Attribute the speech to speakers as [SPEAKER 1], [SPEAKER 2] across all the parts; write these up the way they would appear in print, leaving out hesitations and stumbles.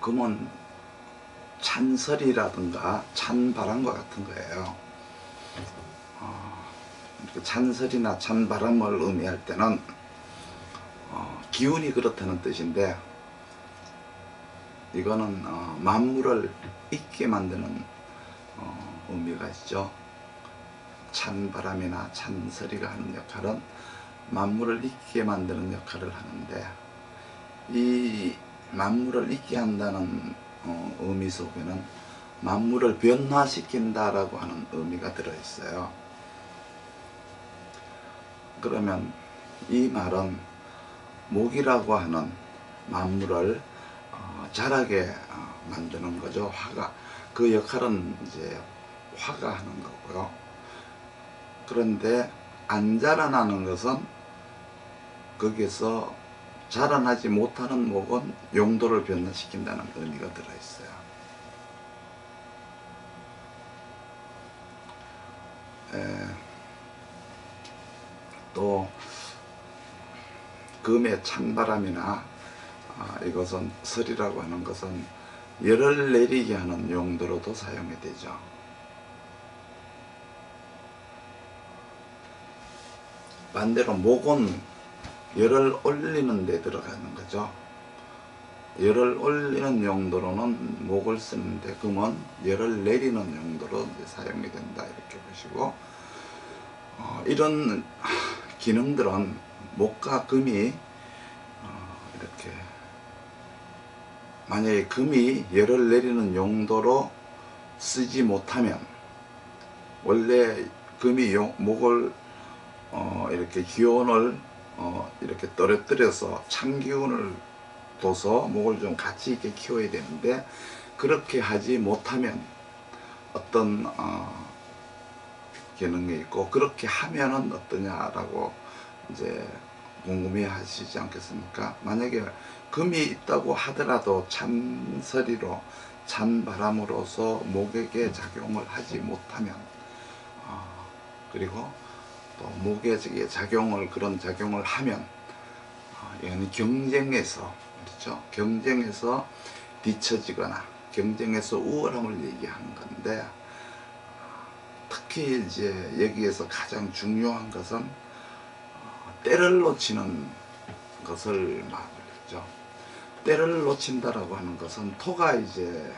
[SPEAKER 1] 금은 찬설이라든가 찬바람과 같은 거예요. 찬설이나 찬바람을 의미할 때는 기운이 그렇다는 뜻인데, 이거는 만물을 있게 만드는 의미가 있죠. 찬바람이나 찬설이가 하는 역할은 만물을 있게 만드는 역할을 하는데, 이 만물을 있게 한다는 의미 속에는 만물을 변화시킨다라고 하는 의미가 들어있어요. 그러면 이 말은 목이라고 하는 만물을 자라게 만드는 거죠. 화가, 그 역할은 이제 화가 하는 거고요. 그런데 안 자라나는 것은, 거기에서 자라나지 못하는 목은 용도를 변화시킨다는 의미가 들어있어요. 또 금의 찬바람이나 이것은 설이라고 하는 것은 열을 내리게 하는 용도로도 사용이 되죠. 반대로 목은 열을 올리는 데 들어가는 거죠. 열을 올리는 용도로는 목을 쓰는데, 금은 열을 내리는 용도로 이제 사용이 된다, 이렇게 보시고, 이런 기능들은 목과 금이 이렇게, 만약에 금이 열을 내리는 용도로 쓰지 못하면, 원래 금이 목을 이렇게 기운을 이렇게 떨어뜨려서 참기운을 둬서 목을 좀 같이 있게 키워야 되는데, 그렇게 하지 못하면 어떤 기능이 있고, 그렇게 하면은 어떠냐라고 이제 궁금해 하시지 않겠습니까? 만약에 금이 있다고 하더라도 찬설이로, 찬바람으로서 목에게 작용을 하지 못하면, 그리고 또 목에 그런 작용을 하면, 이건 경쟁에서, 그렇죠? 경쟁에서 뒤처지거나 경쟁에서 우월함을 얘기하는 건데, 특히 이제 여기에서 가장 중요한 것은 때를 놓치는 것을 말하죠. 때를 놓친다라고 하는 것은 토가 이제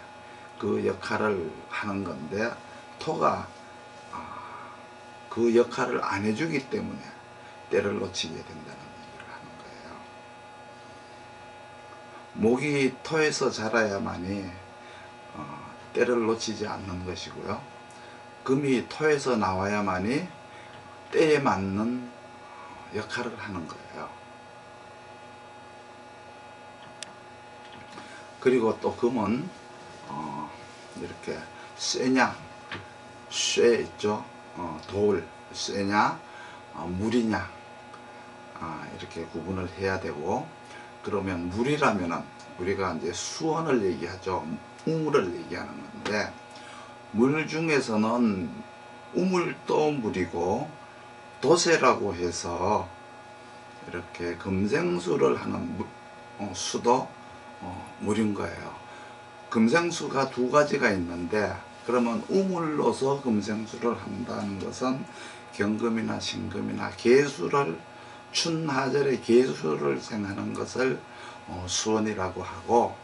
[SPEAKER 1] 그 역할을 하는 건데, 토가 그 역할을 안 해주기 때문에 때를 놓치게 된다는 얘기를 하는 거예요. 목이 토에서 자라야만이 때를 놓치지 않는 것이고요. 금이 토에서 나와야만이 때에 맞는 역할을 하는 거예요. 그리고 또 금은 이렇게 쇠냐, 쇠 있죠. 돌, 쇠냐, 물이냐, 이렇게 구분을 해야 되고, 그러면 물이라면은 우리가 이제 수원을 얘기하죠. 우물을 얘기하는 건데, 물 중에서는 우물도 물이고, 도세라고 해서 이렇게 금생수를 하는 수도 물인 거예요. 금생수가 두 가지가 있는데, 그러면 우물로서 금생수를 한다는 것은 경금이나 신금이나 계수를, 춘하절의 계수를 생하는 것을 수원이라고 하고,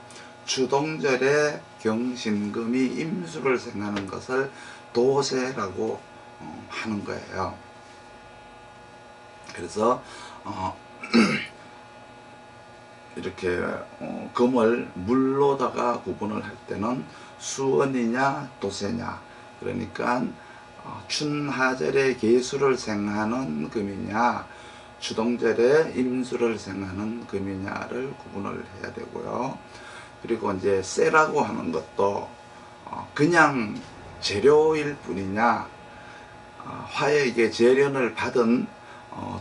[SPEAKER 1] 추동절에 경신금이 임수를 생하는 것을 도세라고 하는 거예요. 그래서 이렇게 금을 물로다가 구분을 할 때는 수원이냐 도세냐, 그러니까 춘하절에 계수를 생하는 금이냐 추동절에 임수를 생하는 금이냐를 구분을 해야 되고요. 그리고 이제 쇠라고 하는 것도 그냥 재료일 뿐이냐, 화에게 재련을 받은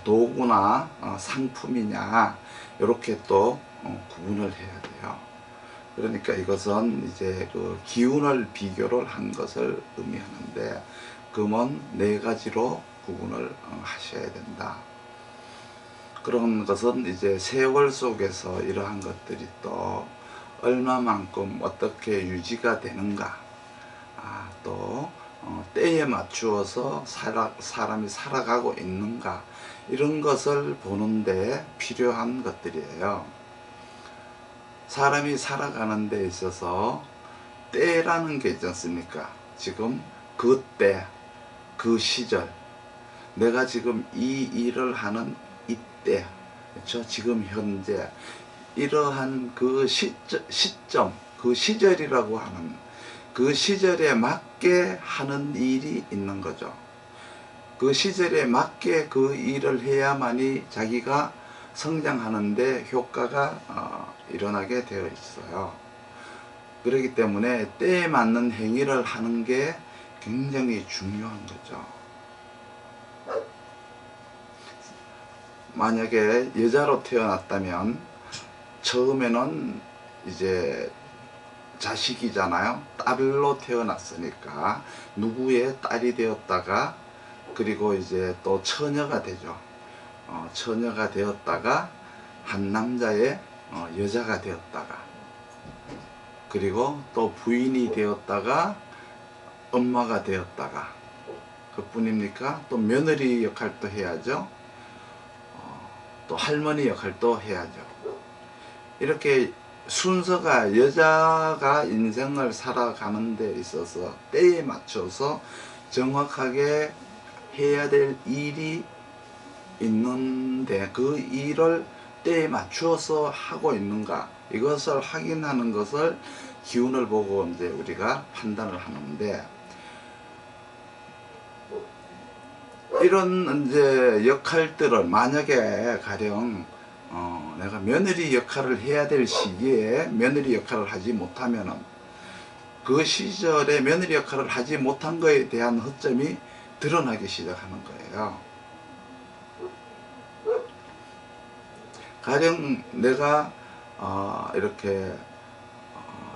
[SPEAKER 1] 도구나 상품이냐, 이렇게 또 구분을 해야 돼요. 그러니까 이것은 이제 그 기운을 비교를 한 것을 의미하는데, 금은 네 가지로 구분을 하셔야 된다. 그런 것은 이제 세월 속에서 이러한 것들이 또 얼마만큼 어떻게 유지가 되는가, 또 때에 맞추어서 사람이 살아가고 있는가, 이런 것을 보는데 필요한 것들이에요. 사람이 살아가는 데 있어서 때라는 게 있지 않습니까? 지금 그 때, 그 시절, 내가 지금 이 일을 하는 이때, 그렇죠? 지금 현재 이러한 그 시점, 그 시절이라고 하는 그 시절에 맞게 하는 일이 있는 거죠. 그 시절에 맞게 그 일을 해야만이 자기가 성장하는데 효과가 일어나게 되어 있어요. 그렇기 때문에 때에 맞는 행위를 하는 게 굉장히 중요한 거죠. 만약에 여자로 태어났다면 처음에는 이제 자식이잖아요. 딸로 태어났으니까 누구의 딸이 되었다가, 그리고 이제 또 처녀가 되죠. 처녀가 되었다가 한 남자의 여자가 되었다가, 그리고 또 부인이 되었다가 엄마가 되었다가, 그뿐입니까? 또 며느리 역할도 해야죠. 또 할머니 역할도 해야죠. 이렇게 순서가, 여자가 인생을 살아가는 데 있어서 때에 맞춰서 정확하게 해야 될 일이 있는데, 그 일을 때에 맞추어서 하고 있는가, 이것을 확인하는 것을 기운을 보고 이제 우리가 판단을 하는데, 이런 이제 역할들을 만약에 가령 내가 며느리 역할을 해야 될 시기에 며느리 역할을 하지 못하면은 그 시절에 며느리 역할을 하지 못한 것에 대한 허점이 드러나기 시작하는 거예요. 가령 내가 이렇게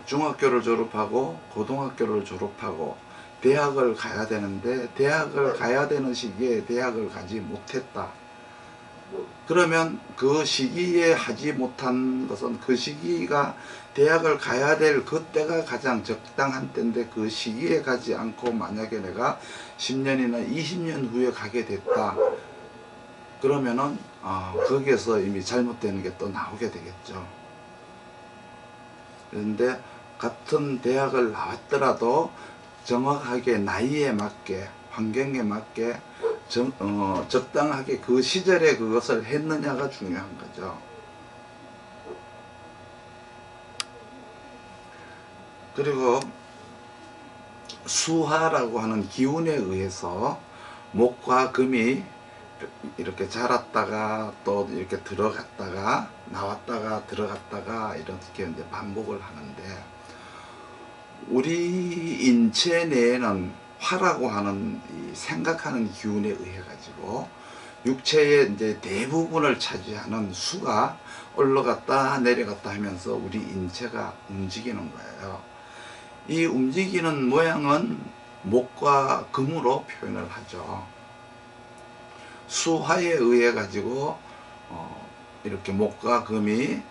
[SPEAKER 1] 중학교를 졸업하고 고등학교를 졸업하고 대학을 가야 되는데, 대학을 가야 되는 시기에 대학을 가지 못했다. 그러면 그 시기에 하지 못한 것은, 그 시기가 대학을 가야 될 그때가 가장 적당한 때인데 그 시기에 가지 않고 만약에 내가 10년이나 20년 후에 가게 됐다. 그러면은 거기에서 이미 잘못되는 게 또 나오게 되겠죠. 그런데 같은 대학을 나왔더라도 정확하게 나이에 맞게, 환경에 맞게 적당하게 그 시절에 그것을 했느냐가 중요한 거죠. 그리고 수화라고 하는 기운에 의해서 목과 금이 이렇게 자랐다가 또 이렇게 들어갔다가 나왔다가 들어갔다가 이렇게 이제 반복을 하는데, 우리 인체 내에는 화라고 하는 이 생각하는 기운에 의해 가지고 육체의 이제 대부분을 차지하는 수가 올라갔다 내려갔다 하면서 우리 인체가 움직이는 거예요. 이 움직이는 모양은 목과 금으로 표현을 하죠. 수화에 의해 가지고 이렇게 목과 금이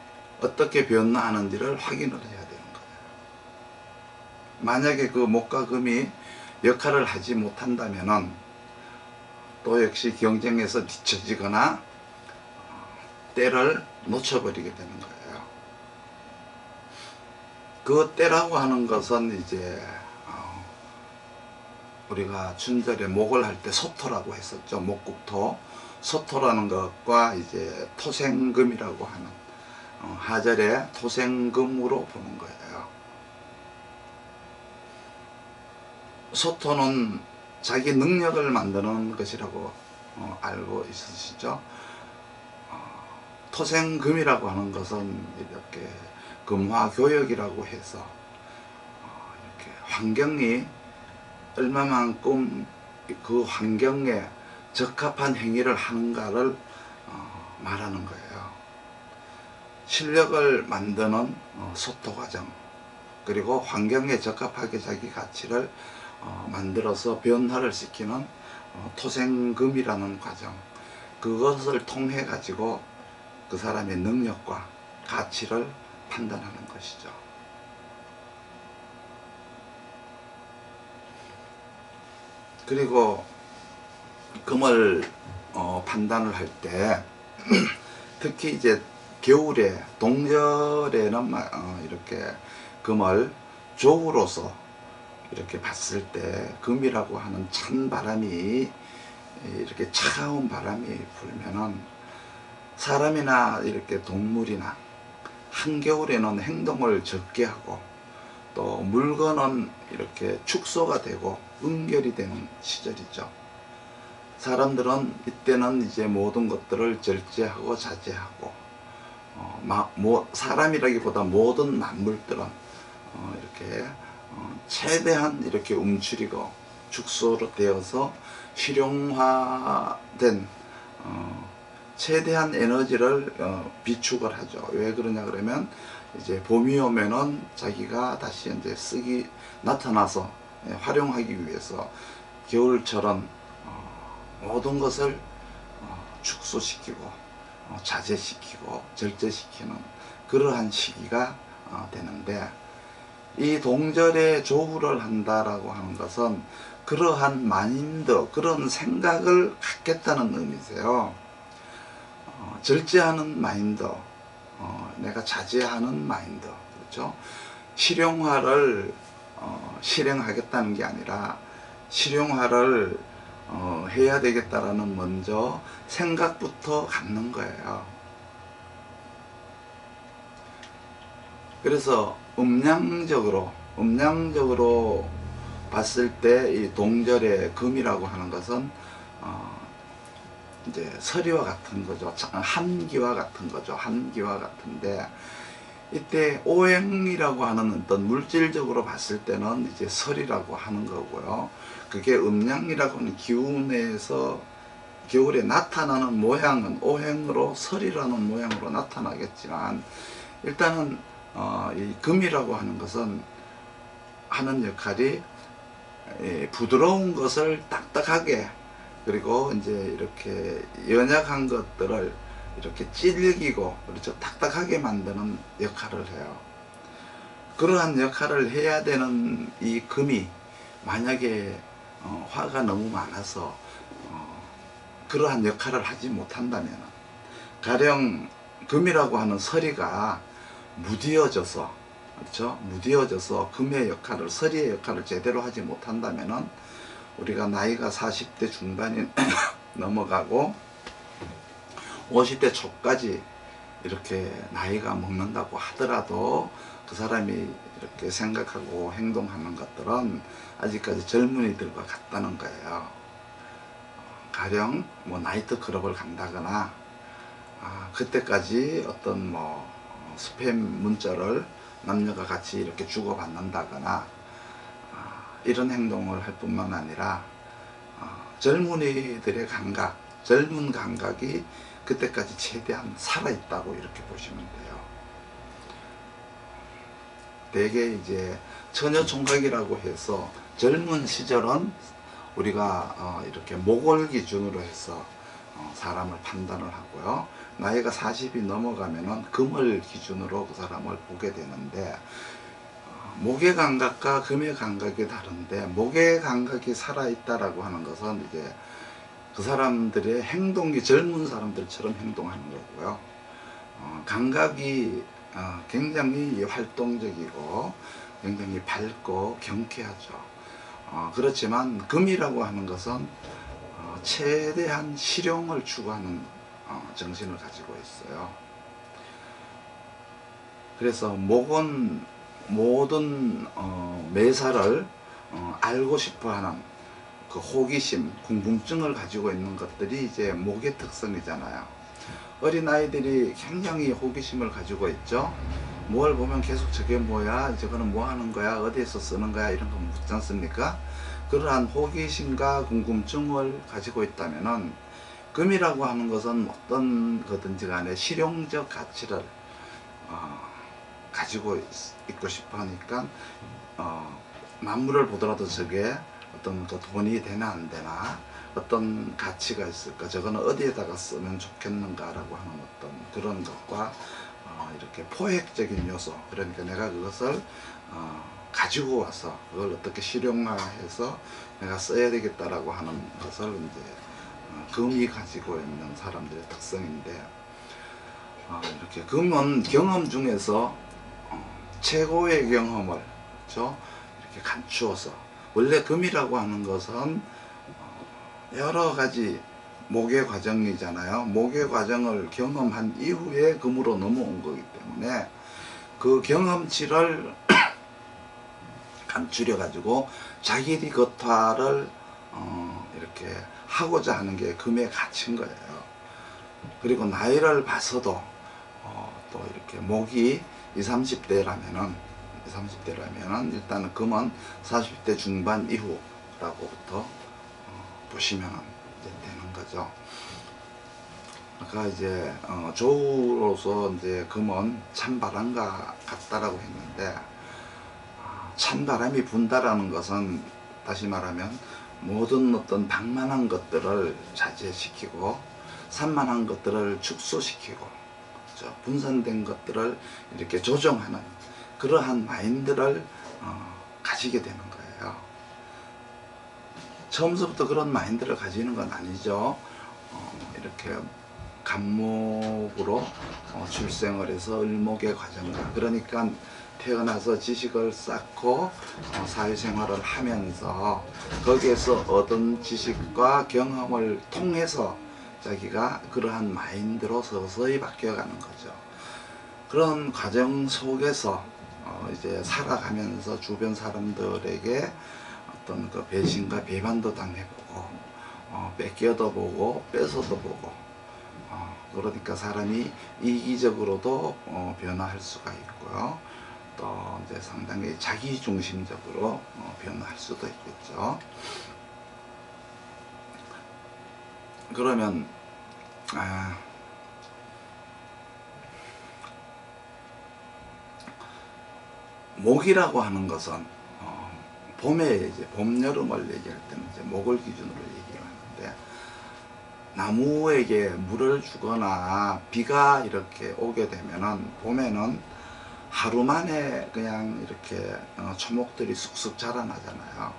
[SPEAKER 1] 어떻게 변화하는지를 확인을 해야 되는 거예요. 만약에 그 목과 금이 역할을 하지 못한다면은 또 역시 경쟁에서 뒤처지거나 때를 놓쳐버리게 되는 거예요. 그 때라고 하는 것은 이제 우리가 춘절에 목을 할 때 소토라고 했었죠. 목국토. 소토라는 것과 이제 토생금이라고 하는 하절에 토생금으로 보는 거예요. 소토는 자기 능력을 만드는 것이라고 알고 있으시죠. 토생금이라고 하는 것은 이렇게 금화교역이라고 해서 이렇게 환경이 얼마만큼 그 환경에 적합한 행위를 하는가를 말하는 거예요. 실력을 만드는 소토 과정, 그리고 환경에 적합하게 자기 가치를 만들어서 변화를 시키는 토생금이라는 과정, 그것을 통해 가지고 그 사람의 능력과 가치를 판단하는 것이죠. 그리고 금을 판단을 할 때 특히 이제 겨울에 동절에는 이렇게 금을 조우로서 이렇게 봤을 때 금이라고 하는 찬 바람이 이렇게 차가운 바람이 불면은 사람이나 이렇게 동물이나 한겨울에는 행동을 적게 하고 또 물건은 이렇게 축소가 되고 응결이 되는 시절이죠. 사람들은 이때는 이제 모든 것들을 절제하고 자제하고 사람이라기보다 모든 만물들은 이렇게 최대한 이렇게 움츠리고 축소로 되어서 실용화된 최대한 에너지를 비축을 하죠. 왜 그러냐 그러면 이제 봄이 오면은 자기가 다시 이제 나타나서 활용하기 위해서 겨울처럼 모든 것을 축소시키고 자제시키고 절제시키는 그러한 시기가 되는데, 이 동절에 조우를 한다라고 하는 것은 그러한 마인드, 그런 생각을 갖겠다는 의미세요. 절제하는 마인드, 내가 자제하는 마인드, 그렇죠? 실용화를 실행하겠다는 게 아니라 실용화를 해야 되겠다라는 먼저 생각부터 갖는 거예요. 그래서 음량적으로 봤을 때 이 동절의 금이라고 하는 것은 이제 서리와 같은 거죠. 한기와 같은 거죠. 한기와 같은데, 이때 오행이라고 하는 어떤 물질적으로 봤을 때는 이제 설이라고 하는 거고요. 그게 음양이라고 하는 기운에서 겨울에 나타나는 모양은 오행으로 설이라는 모양으로 나타나겠지만, 일단은 이 금이라고 하는 것은 하는 역할이 부드러운 것을 딱딱하게, 그리고 이제 이렇게 연약한 것들을 이렇게 찔기고, 그렇죠, 딱딱하게 만드는 역할을 해요. 그러한 역할을 해야 되는 이 금이 만약에 화가 너무 많아서 그러한 역할을 하지 못한다면, 가령 금이라고 하는 서리가 무디어져서, 그렇죠, 무디어져서 금의 역할을, 서리의 역할을 제대로 하지 못한다면은 우리가 나이가 40대 중반이 넘어가고 50대 초까지 이렇게 나이가 먹는다고 하더라도 그 사람이 이렇게 생각하고 행동하는 것들은 아직까지 젊은이들과 같다는 거예요. 가령 뭐 나이트 클럽을 간다거나 그때까지 어떤 뭐 스팸 문자를 남녀가 같이 이렇게 주고받는다거나 이런 행동을 할 뿐만 아니라 젊은이들의 감각, 젊은 감각이 그때까지 최대한 살아있다고 이렇게 보시면 돼요. 대개 이제 처녀총각이라고 해서 젊은 시절은 우리가 이렇게 목을 기준으로 해서 사람을 판단을 하고요. 나이가 40이 넘어가면은 금을 기준으로 그 사람을 보게 되는데, 목의 감각과 금의 감각이 다른데, 목의 감각이 살아있다라고 하는 것은 이제 그 사람들의 행동이 젊은 사람들처럼 행동하는 거고요. 감각이 굉장히 활동적이고 굉장히 밝고 경쾌하죠. 그렇지만 금이라고 하는 것은 최대한 실용을 추구하는 정신을 가지고 있어요. 그래서 목은 모든 매사를 알고 싶어하는 그 호기심, 궁금증을 가지고 있는 것들이 이제 목의 특성이잖아요. 어린아이들이 굉장히 호기심을 가지고 있죠. 뭘 보면 계속 저게 뭐야, 저거는 뭐 하는 거야, 어디에서 쓰는 거야, 이런 거 묻지 않습니까? 그러한 호기심과 궁금증을 가지고 있다면은 금이라고 하는 것은 어떤 거든지 간에 실용적 가치를 가지고 있고 싶어 하니까 만물을 보더라도 저게 어떤 그 돈이 되나 안 되나, 어떤 가치가 있을까, 저거는 어디에다가 쓰면 좋겠는가 라고 하는 어떤 그런 것과 이렇게 포획적인 요소, 그러니까 내가 그것을 가지고 와서 그걸 어떻게 실용화해서 내가 써야 되겠다라고 하는 것을 이제 금이 가지고 있는 사람들의 특성인데, 이렇게 금은 경험 중에서 최고의 경험을, 그렇죠? 이렇게 감추어서, 원래 금이라고 하는 것은 여러 가지 목의 과정이잖아요. 목의 과정을 경험한 이후에 금으로 넘어온 거기 때문에 그 경험치를 감추려 가지고 자기리 겉화를 이렇게 하고자 하는 게 금의 가치인 거예요. 그리고 나이를 봐서도 또 이렇게 목이 20, 30대라면은 일단은 금은 40대 중반 이후라고부터 보시면 되는 거죠. 아까 이제 조우로서 이제 금은 찬바람과 같다라고 했는데, 찬바람이 분다라는 것은 다시 말하면 모든 어떤 방만한 것들을 자제시키고 산만한 것들을 축소시키고, 그렇죠? 분산된 것들을 이렇게 조정하는 그러한 마인드를 가지게 되는 거예요. 처음부터 그런 마인드를 가지는 건 아니죠. 이렇게 간목으로 출생을 해서 을목의 과정과, 그러니까 태어나서 지식을 쌓고 사회생활을 하면서 거기에서 얻은 지식과 경험을 통해서 자기가 그러한 마인드로 서서히 바뀌어가는 거죠. 그런 과정 속에서 이제 살아가면서 주변 사람들에게 어떤 그 배신과 배반도 당해보고 뺏겨도 보고 뺏어도 보고, 그러니까 사람이 이기적으로도 변화할 수가 있고요. 또 이제 상당히 자기중심적으로 변화할 수도 있겠죠. 그러면 목이라고 하는 것은 봄에 이제 봄, 여름을 얘기할 때는 이제 목을 기준으로 얘기를 하는데, 나무에게 물을 주거나 비가 이렇게 오게 되면은 봄에는 하루 만에 그냥 이렇게 초목들이 쑥쑥 자라나잖아요.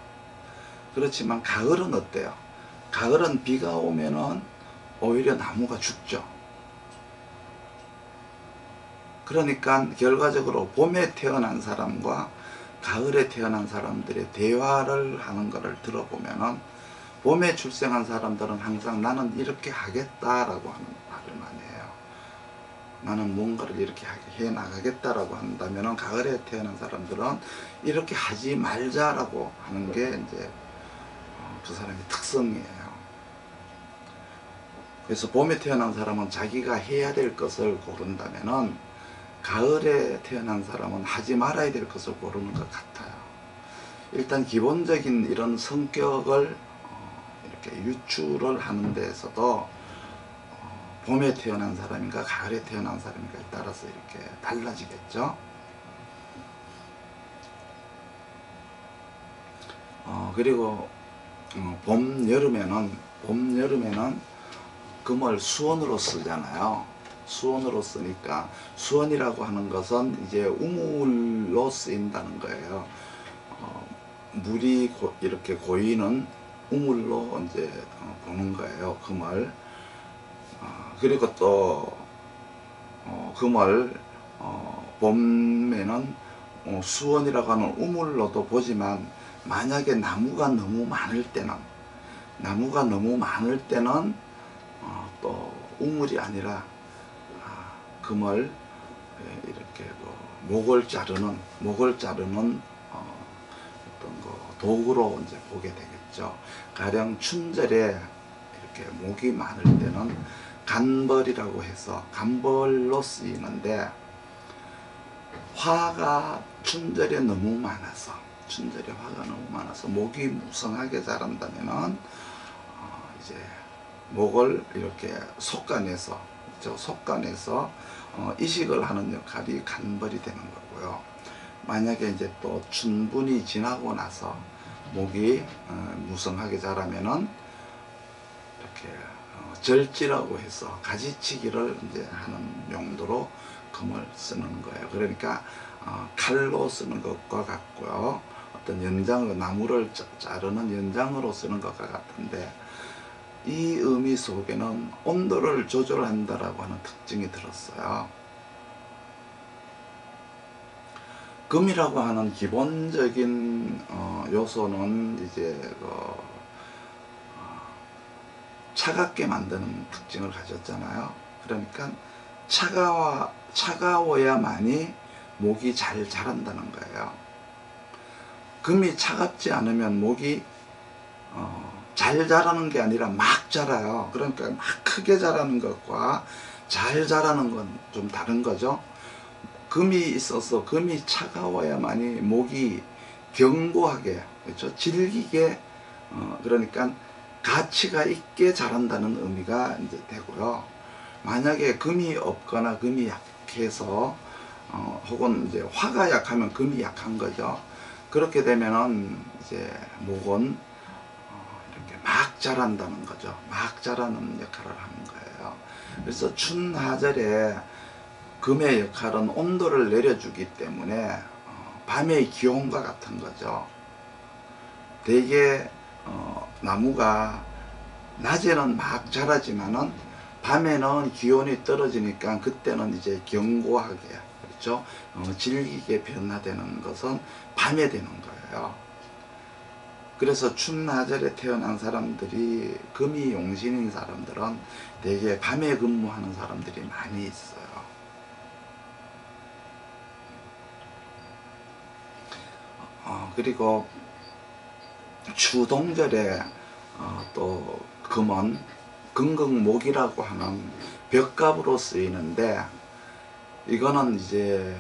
[SPEAKER 1] 그렇지만 가을은 어때요? 가을은 비가 오면은 오히려 나무가 죽죠. 그러니까 결과적으로 봄에 태어난 사람과 가을에 태어난 사람들의 대화를 하는 것을 들어보면은, 봄에 출생한 사람들은 항상 나는 이렇게 하겠다라고 하는 말을 많이 해요. 나는 뭔가를 이렇게 해 나가겠다라고 한다면은, 가을에 태어난 사람들은 이렇게 하지 말자라고 하는 게 이제 그 사람의 특성이에요. 그래서 봄에 태어난 사람은 자기가 해야 될 것을 고른다면은, 가을에 태어난 사람은 하지 말아야 될 것을 고르는 것 같아요. 일단 기본적인 이런 성격을 이렇게 유추를 하는 데에서도 봄에 태어난 사람인가 가을에 태어난 사람인가에 따라서 이렇게 달라지겠죠. 그리고 봄, 여름에는 금을 수원으로 쓰잖아요. 수원으로 쓰니까, 수원이라고 하는 것은 이제 우물로 쓰인다는 거예요. 물이 이렇게 고이는 우물로 이제 보는 거예요, 금을. 그리고 또 금을 봄에는 수원이라고 하는 우물로도 보지만, 만약에 나무가 너무 많을 때는 또 우물이 아니라 금을 이렇게 목을 자르는 어떤 도구로 이제 보게 되겠죠. 가령 춘절에 이렇게 목이 많을 때는 간벌이라고 해서 간벌로 쓰이는데, 화가 춘절에 너무 많아서 목이 무성하게 자란다면은 이제 목을 이렇게 속간해서 이식을 하는 역할이 간벌이 되는 거고요. 만약에 이제 또 춘분이 지나고 나서 목이 무성하게 자라면은 이렇게 절지라고 해서 가지치기를 이제 하는 용도로 금을 쓰는 거예요. 그러니까 칼로 쓰는 것과 같고요. 어떤 연장으로 나무를 자르는 연장으로 쓰는 것과 같은데 이 의미 속에는 온도를 조절한다라고 하는 특징이 들었어요. 금이라고 하는 기본적인 요소는 이제 차갑게 만드는 특징을 가졌잖아요. 그러니까 차가워야만이 목이 잘 자란다는 거예요. 금이 차갑지 않으면 목이 잘 자라는 게 아니라 막 자라요. 그러니까 막 크게 자라는 것과 잘 자라는 건 좀 다른 거죠. 금이 있어서 금이 차가워야만이 목이 견고하게, 그렇죠? 질기게, 그러니까 가치가 있게 자란다는 의미가 이제 되고요. 만약에 금이 없거나 금이 약해서 혹은 이제 화가 약하면 금이 약한 거죠. 그렇게 되면은 이제 목은 이렇게 막 자란다는 거죠. 막 자라는 역할을 하는 거예요. 그래서 춘하절에 금의 역할은 온도를 내려주기 때문에 밤의 기온과 같은 거죠. 대개 나무가 낮에는 막 자라지만은 밤에는 기온이 떨어지니까 그때는 이제 견고하게, 그렇죠? 질기게 변화되는 것은 밤에 되는 거예요. 그래서 춘하절에 태어난 사람들이, 금이 용신인 사람들은 대개 밤에 근무하는 사람들이 많이 있어요. 그리고 추동절에 또 금은 금극목이라고 하는 벽갑으로 쓰이는데, 이거는 이제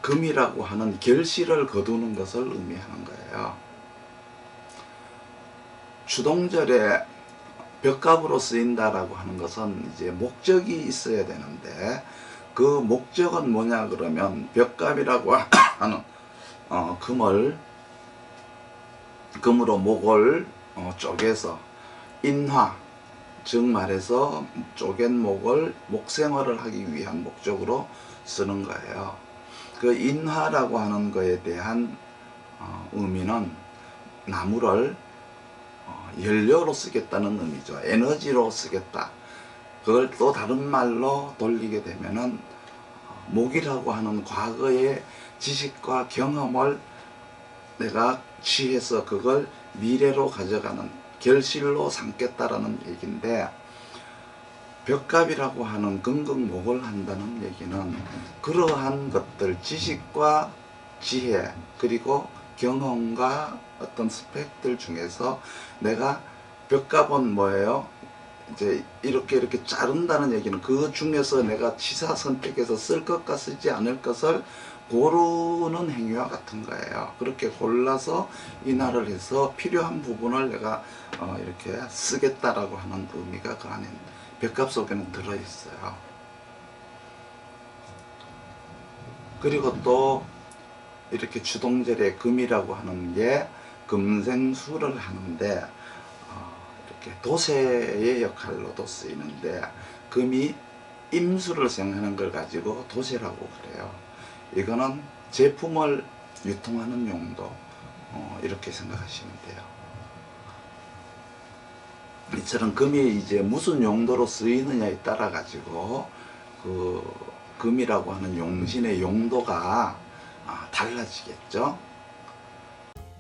[SPEAKER 1] 금이라고 하는 결실을 거두는 것을 의미하는 거예요. 추동절에 벽갑으로 쓰인다라고 하는 것은 이제 목적이 있어야 되는데, 그 목적은 뭐냐 그러면 벽갑이라고 하는 금으로 목을 쪼개서 인화, 즉 말해서 쪼갠 목을 목생활을 하기 위한 목적으로 쓰는 거예요. 그 인화라고 하는 거에 대한 의미는 나무를 연료로 쓰겠다는 의미죠. 에너지로 쓰겠다. 그걸 또 다른 말로 돌리게 되면은 목이라고 하는 과거의 지식과 경험을 내가 취해서 그걸 미래로 가져가는 결실로 삼겠다라는 얘기인데, 벽갑이라고 하는 금극목을 한다는 얘기는 그러한 것들, 지식과 지혜 그리고 경험과 어떤 스펙들 중에서 내가 벽갑은 뭐예요? 이제 이렇게 자른다는 얘기는 그 중에서 내가 취사 선택해서 쓸 것과 쓰지 않을 것을 고르는 행위와 같은 거예요. 그렇게 골라서 인하를 해서 필요한 부분을 내가 이렇게 쓰겠다라고 하는 의미가 그 안에 벽갑 속에는 들어있어요. 그리고 또 이렇게 추동절에 금이라고 하는 게 금생수를 하는데 이렇게 도세의 역할로도 쓰이는데, 금이 임수를 생하는 걸 가지고 도세라고 그래요. 이거는 제품을 유통하는 용도, 이렇게 생각하시면 돼요. 이처럼 금이 이제 무슨 용도로 쓰이느냐에 따라 가지고 그 금이라고 하는 용신의 용도가 달라지겠죠.